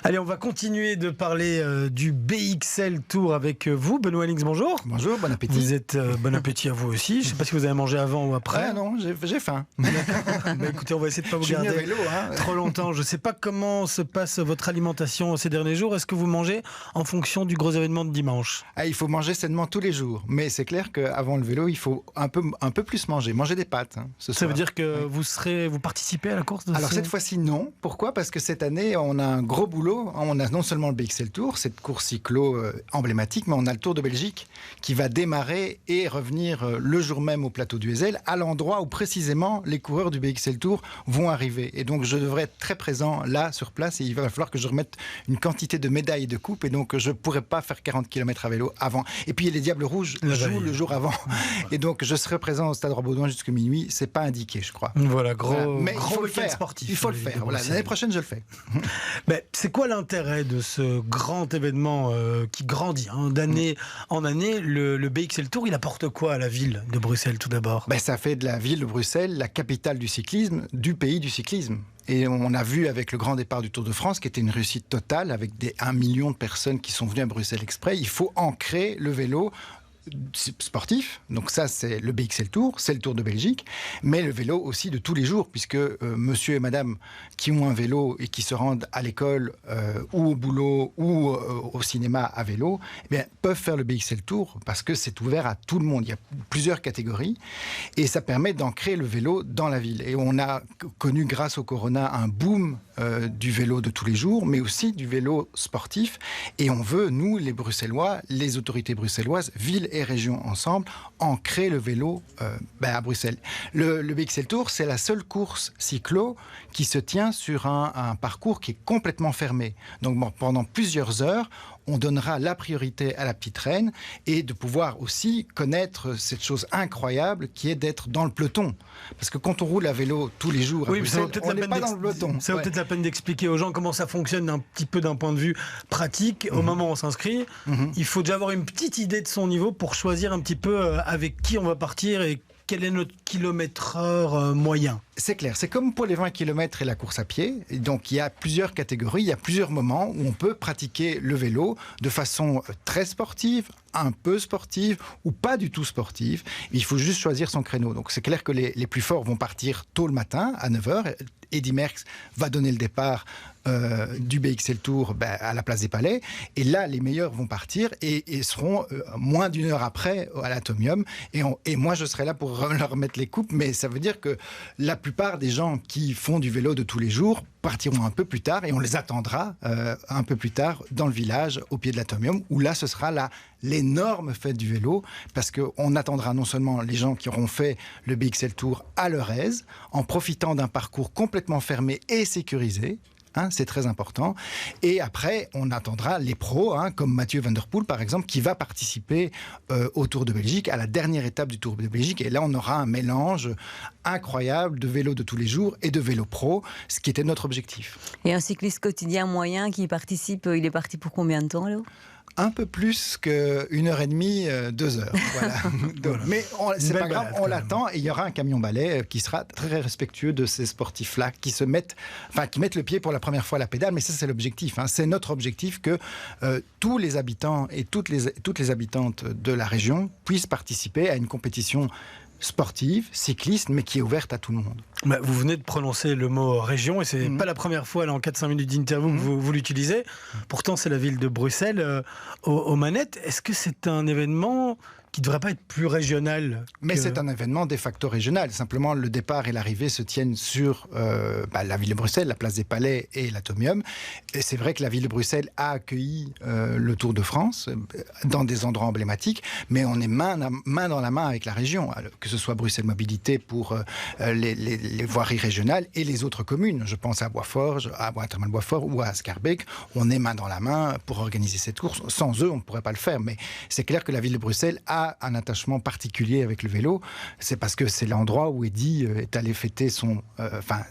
Allez, on va continuer de parler du BXL Tour avec vous. Benoît Lix, bonjour. Bonjour, bon appétit. Vous êtes bon appétit à vous aussi. Je ne sais pas si vous avez mangé avant ou après. Ah non, j'ai faim. Écoutez, on va essayer de ne pas vous Je suis venu garder à vélo, trop longtemps. Je ne sais pas comment se passe votre alimentation ces derniers jours. Est-ce que vous mangez en fonction du gros événement de dimanche? Il faut manger sainement tous les jours. Mais c'est clair qu'avant le vélo, il faut un peu plus manger. Manger des pâtes ce Ça soir. veut dire que vous participez à la course Alors cette fois-ci, non. Pourquoi ? Parce que cette année, on a un gros boulot. On a non seulement le BXL Tour, cette course cyclo emblématique, mais on a le Tour de Belgique qui va démarrer et revenir le jour même au plateau du Hezel, à l'endroit où précisément les coureurs du BXL Tour vont arriver. Et donc je devrais être très présent là, sur place, et il va falloir que je remette une quantité de médailles et de coupes, et donc je ne pourrai pas faire 40 km à vélo avant. Et puis les Diables Rouges jouent le jour avant. Et donc je serai présent au Stade Roi-Baudouin jusqu'à minuit. C'est pas indiqué, je crois. Voilà, gros, mais gros il faut le week-end faire. sportif. Il faut le faire. Voilà, l'année prochaine, je le fais. Mais c'est quoi l'intérêt de ce grand événement qui grandit d'année en année? Le BXL Tour, il apporte quoi à la ville de Bruxelles tout d'abord? Ça fait de la ville de Bruxelles la capitale du cyclisme, du pays du cyclisme. Et on a vu avec le grand départ du Tour de France, qui était une réussite totale, avec 1 million de personnes qui sont venues à Bruxelles exprès. Il faut ancrer le vélo sportif, donc ça c'est le BXL Tour, c'est le Tour de Belgique, mais le vélo aussi de tous les jours, puisque monsieur et madame qui ont un vélo et qui se rendent à l'école ou au boulot ou au cinéma à vélo, peuvent faire le BXL Tour parce que c'est ouvert à tout le monde. Il y a plusieurs catégories et ça permet d'ancrer le vélo dans la ville. Et on a connu grâce au Corona un boom du vélo de tous les jours, mais aussi du vélo sportif, et on veut, nous les Bruxellois, les autorités bruxelloises, villes et régions ensemble, ancrer le vélo à Bruxelles. Le BXL Tour, c'est la seule course cyclo qui se tient sur un parcours qui est complètement fermé. Donc pendant plusieurs heures, on donnera la priorité à la petite reine et de pouvoir aussi connaître cette chose incroyable qui est d'être dans le peloton. Parce que quand on roule à vélo tous les jours à Bruxelles, on n'est pas dans le peloton. Ça vaut peut-être la peine d'expliquer aux gens comment ça fonctionne un petit peu d'un point de vue pratique. Au moment où on s'inscrit, il faut déjà avoir une petite idée de son niveau pour choisir un petit peu avec qui on va partir et quel est notre kilomètre-heure moyen. C'est clair, c'est comme pour les 20 km et la course à pied. Et donc il y a plusieurs catégories, il y a plusieurs moments où on peut pratiquer le vélo de façon très sportive, un peu sportive ou pas du tout sportive. Il faut juste choisir son créneau. Donc c'est clair que les plus forts vont partir tôt le matin à 9h. Eddy Merckx va donner le départ du BXL Tour à la place des Palais. Et là, les meilleurs vont partir et seront moins d'une heure après à l'Atomium. Et moi, je serai là pour leur remettre les coupes. Mais ça veut dire que la plupart des gens qui font du vélo de tous les jours partiront un peu plus tard et on les attendra un peu plus tard dans le village au pied de l'Atomium, où là, ce sera l'énorme fête du vélo, parce qu'on attendra non seulement les gens qui auront fait le BXL Tour à leur aise, en profitant d'un parcours complètement fermé et sécurisé. C'est très important. Et après, on attendra les pros, comme Mathieu Van Der Poel, par exemple, qui va participer au Tour de Belgique, à la dernière étape du Tour de Belgique. Et là, on aura un mélange incroyable de vélo de tous les jours et de vélo pro, ce qui était notre objectif. Et un cycliste quotidien moyen qui participe, il est parti pour combien de temps, là ? Un peu plus qu'une heure et demie, 2 heures. Voilà. Donc, mais c'est pas grave, on l'attend et il y aura un camion balai qui sera très respectueux de ces sportifs-là qui mettent le pied pour la première fois à la pédale. Mais ça, c'est l'objectif. C'est notre objectif que tous les habitants et toutes les habitantes de la région puissent participer à une compétition sportive, cycliste, mais qui est ouverte à tout le monde. Vous venez de prononcer le mot région et c'est pas la première fois là, en 4-5 minutes d'interview que vous l'utilisez. Pourtant, c'est la ville de Bruxelles aux manettes. Est-ce que c'est un événement qui ne devrait pas être plus régional Mais c'est un événement de facto régional. Simplement, le départ et l'arrivée se tiennent sur la ville de Bruxelles, la place des Palais et l'Atomium. Et c'est vrai que la ville de Bruxelles a accueilli le Tour de France dans des endroits emblématiques, mais on est main dans la main avec la région, que ce soit Bruxelles Mobilité pour les voiries régionales et les autres communes. Je pense à Boisforge, à Watermal-Boisfort ou à Schaerbeek. On est main dans la main pour organiser cette course. Sans eux, on ne pourrait pas le faire. Mais c'est clair que la ville de Bruxelles a un attachement particulier avec le vélo. C'est parce que c'est l'endroit où Eddy est allé fêter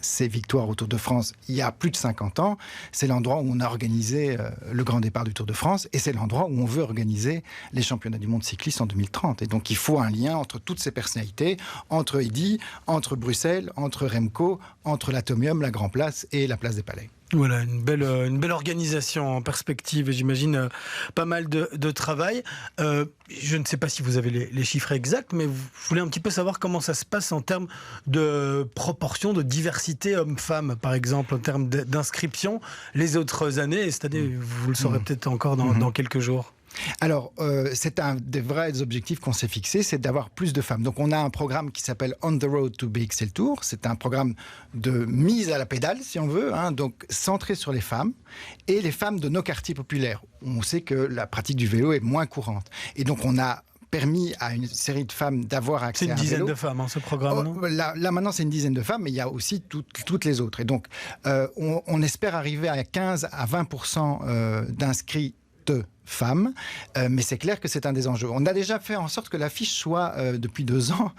ses victoires au Tour de France il y a plus de 50 ans. C'est l'endroit où on a organisé le grand départ du Tour de France et c'est l'endroit où on veut organiser les championnats du monde cycliste en 2030. Et donc il faut un lien entre toutes ces personnalités, entre Eddy, entre Bruxelles, entre Remco, entre l'Atomium, la Grand Place et la place des Palais. Voilà, une belle organisation en perspective, et j'imagine pas mal de travail. Je ne sais pas si vous avez les chiffres exacts, mais vous voulez un petit peu savoir comment ça se passe en termes de proportion, de diversité hommes-femmes, par exemple, en termes d'inscription, les autres années, et cette année, vous le saurez peut-être encore dans quelques jours. Alors, c'est un des vrais objectifs qu'on s'est fixé, c'est d'avoir plus de femmes. Donc, on a un programme qui s'appelle On the Road to BXL Tour. C'est un programme de mise à la pédale, si on veut, donc centré sur les femmes et les femmes de nos quartiers populaires. On sait que la pratique du vélo est moins courante. Et donc, on a permis à une série de femmes d'avoir accès à un vélo. C'est une dizaine de femmes, ce programme, non ? Là, maintenant, c'est une dizaine de femmes, mais il y a aussi toutes les autres. Et donc, on espère arriver à 15 à 20% d'inscrits femmes, mais c'est clair que c'est un des enjeux. On a déjà fait en sorte que l'affiche soit, depuis 2 ans,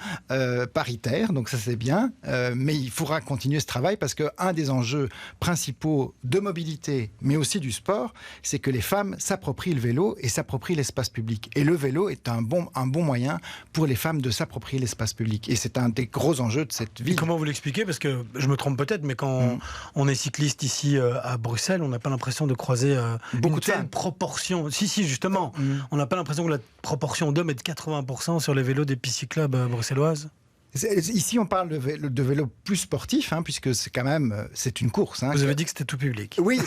paritaire, donc ça c'est bien, mais il faudra continuer ce travail parce qu'un des enjeux principaux de mobilité, mais aussi du sport, c'est que les femmes s'approprient le vélo et s'approprient l'espace public. Et le vélo est un bon moyen pour les femmes de s'approprier l'espace public. Et c'est un des gros enjeux de cette ville. Et comment vous l'expliquez ? Parce que je me trompe peut-être, mais quand on est cycliste ici à Bruxelles, on n'a pas l'impression de croiser beaucoup de telle femmes. Proportion. Si, justement. On n'a pas l'impression que la proportion d'hommes est de 80% sur les vélos des pistes cyclables bruxelloises. Ici, on parle de vélo plus sportif, puisque c'est quand même c'est une course. Vous avez dit que c'était tout public. Oui,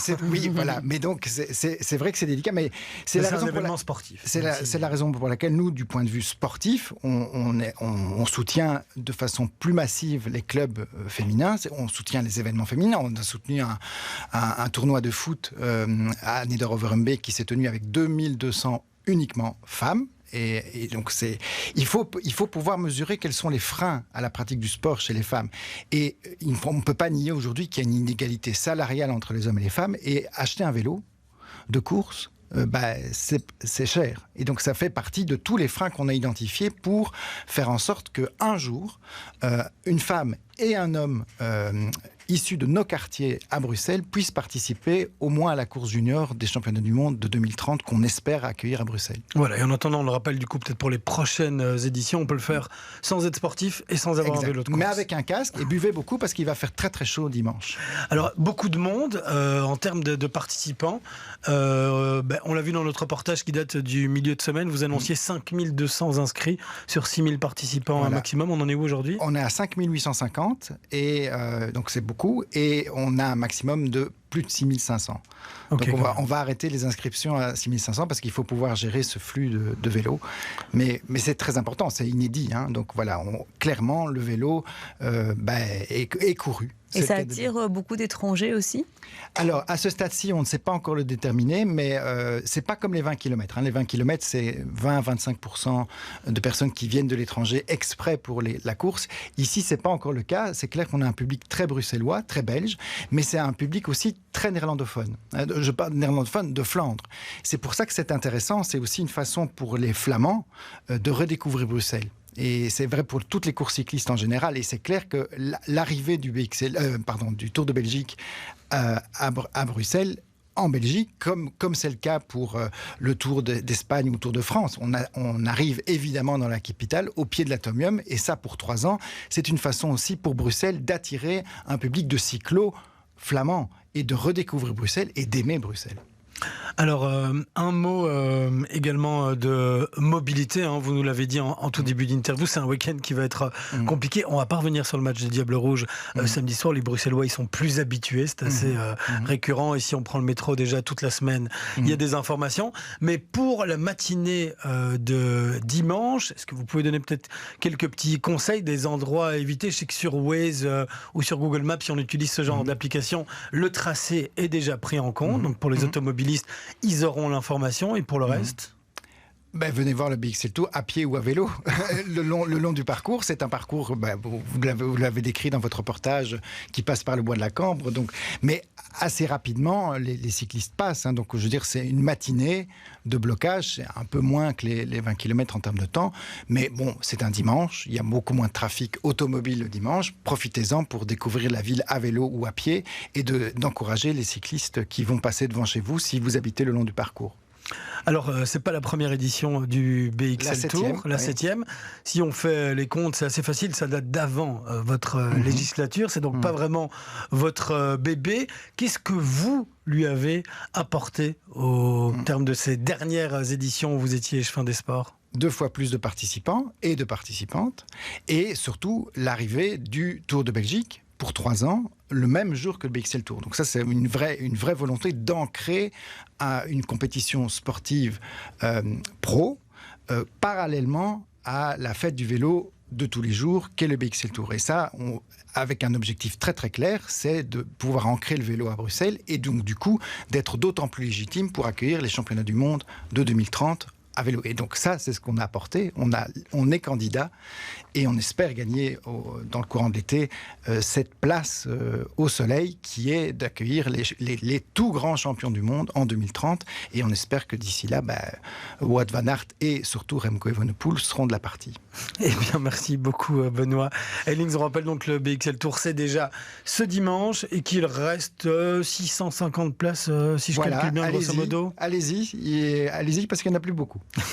voilà. Mais donc, c'est vrai que c'est délicat, mais c'est la raison un événement sportif. C'est la raison pour laquelle nous, du point de vue sportif, on soutient de façon plus massive les clubs féminins. On soutient les événements féminins. On a soutenu un tournoi de foot à Niederoverembeek qui s'est tenu avec 2200 uniquement femmes. Et donc, il faut pouvoir mesurer quels sont les freins à la pratique du sport chez les femmes. Et on ne peut pas nier aujourd'hui qu'il y a une inégalité salariale entre les hommes et les femmes. Et acheter un vélo de course, c'est cher. Et donc, ça fait partie de tous les freins qu'on a identifiés pour faire en sorte qu'un jour, une femme et un homme issus de nos quartiers à Bruxelles puissent participer au moins à la course junior des championnats du monde de 2030 qu'on espère accueillir à Bruxelles. Voilà, et en attendant, on le rappelle du coup peut-être pour les prochaines éditions, on peut le faire sans être sportif et sans avoir un vélo de course. Mais avec un casque, et buvez beaucoup parce qu'il va faire très très chaud dimanche. Alors, beaucoup de monde en termes de participants. On l'a vu dans notre reportage qui date du milieu de semaine, vous annonciez 5200 inscrits sur 6000 participants un maximum. On en est où aujourd'hui ? On est à 5850 et donc c'est beaucoup, et on a un maximum de plus de 6500. Okay, donc on va arrêter les inscriptions à 6500 parce qu'il faut pouvoir gérer ce flux de vélos. Mais c'est très important, c'est inédit. Donc voilà, clairement le vélo est couru. Et ça attire beaucoup d'étrangers aussi ? Alors, à ce stade-ci, on ne sait pas encore le déterminer, mais c'est pas comme les 20 km. Les 20 km, c'est 20-25% de personnes qui viennent de l'étranger exprès pour la course. Ici, c'est pas encore le cas. C'est clair qu'on a un public très bruxellois, très belge, mais c'est un public aussi très néerlandophone. Je parle néerlandophone de Flandre. C'est pour ça que c'est intéressant. C'est aussi une façon pour les Flamands de redécouvrir Bruxelles. Et c'est vrai pour toutes les courses cyclistes en général. Et c'est clair que l'arrivée du Tour de Belgique à Bruxelles, en Belgique, comme c'est le cas pour le Tour d'Espagne ou le Tour de France, on arrive évidemment dans la capitale, au pied de l'Atomium. Et ça, pour 3 ans, c'est une façon aussi pour Bruxelles d'attirer un public de cyclos flamands et de redécouvrir Bruxelles et d'aimer Bruxelles. Alors, un mot également de mobilité, vous nous l'avez dit en tout début d'interview, c'est un week-end qui va être compliqué. On va pas revenir sur le match des Diables Rouges samedi soir. Les Bruxellois, ils sont plus habitués, c'est assez récurrent. Et si on prend le métro déjà toute la semaine, il y a des informations. Mais pour la matinée de dimanche, est-ce que vous pouvez donner peut-être quelques petits conseils, des endroits à éviter ? Je sais que sur Waze ou sur Google Maps, si on utilise ce genre d'application, le tracé est déjà pris en compte. Donc pour les automobilistes, ils auront l'information, et pour le reste venez voir le BXL Tour à pied ou à vélo. le long du parcours, c'est un parcours, vous l'avez décrit dans votre reportage, qui passe par le bois de la Cambre. Mais assez rapidement, les cyclistes passent. Donc, je veux dire, c'est une matinée de blocage. C'est un peu moins que les 20 km en termes de temps. Mais bon, c'est un dimanche. Il y a beaucoup moins de trafic automobile le dimanche. Profitez-en pour découvrir la ville à vélo ou à pied et d'encourager les cyclistes qui vont passer devant chez vous si vous habitez le long du parcours. Alors, c'est pas la première édition du BXL Tour, la 7e. Si on fait les comptes, c'est assez facile, ça date d'avant votre législature, c'est donc pas vraiment votre bébé. Qu'est-ce que vous lui avez apporté au terme de ces dernières éditions où vous étiez échevin des sports ? 2 fois plus de participants et de participantes, et surtout l'arrivée du Tour de Belgique pour 3 ans, le même jour que le BXL Tour. Donc ça, c'est une vraie volonté d'ancrer une compétition sportive pro, parallèlement à la fête du vélo de tous les jours qu'est le BXL Tour. Et ça, avec un objectif très très clair, c'est de pouvoir ancrer le vélo à Bruxelles et donc du coup d'être d'autant plus légitime pour accueillir les championnats du monde de 2030 à vélo. Et donc ça, c'est ce qu'on a apporté. On est candidat et on espère gagner dans le courant de l'été cette place au soleil qui est d'accueillir les tout grands champions du monde en 2030. Et on espère que d'ici là, Wout van Aert et surtout Remco Evenepoel seront de la partie. Eh bien, merci beaucoup Benoît. Elings, on rappelle donc le BXL Tour, c'est déjà ce dimanche et qu'il reste 650 places, si je calcule bien, grosso modo. Allez-y parce qu'il n'y en a plus beaucoup.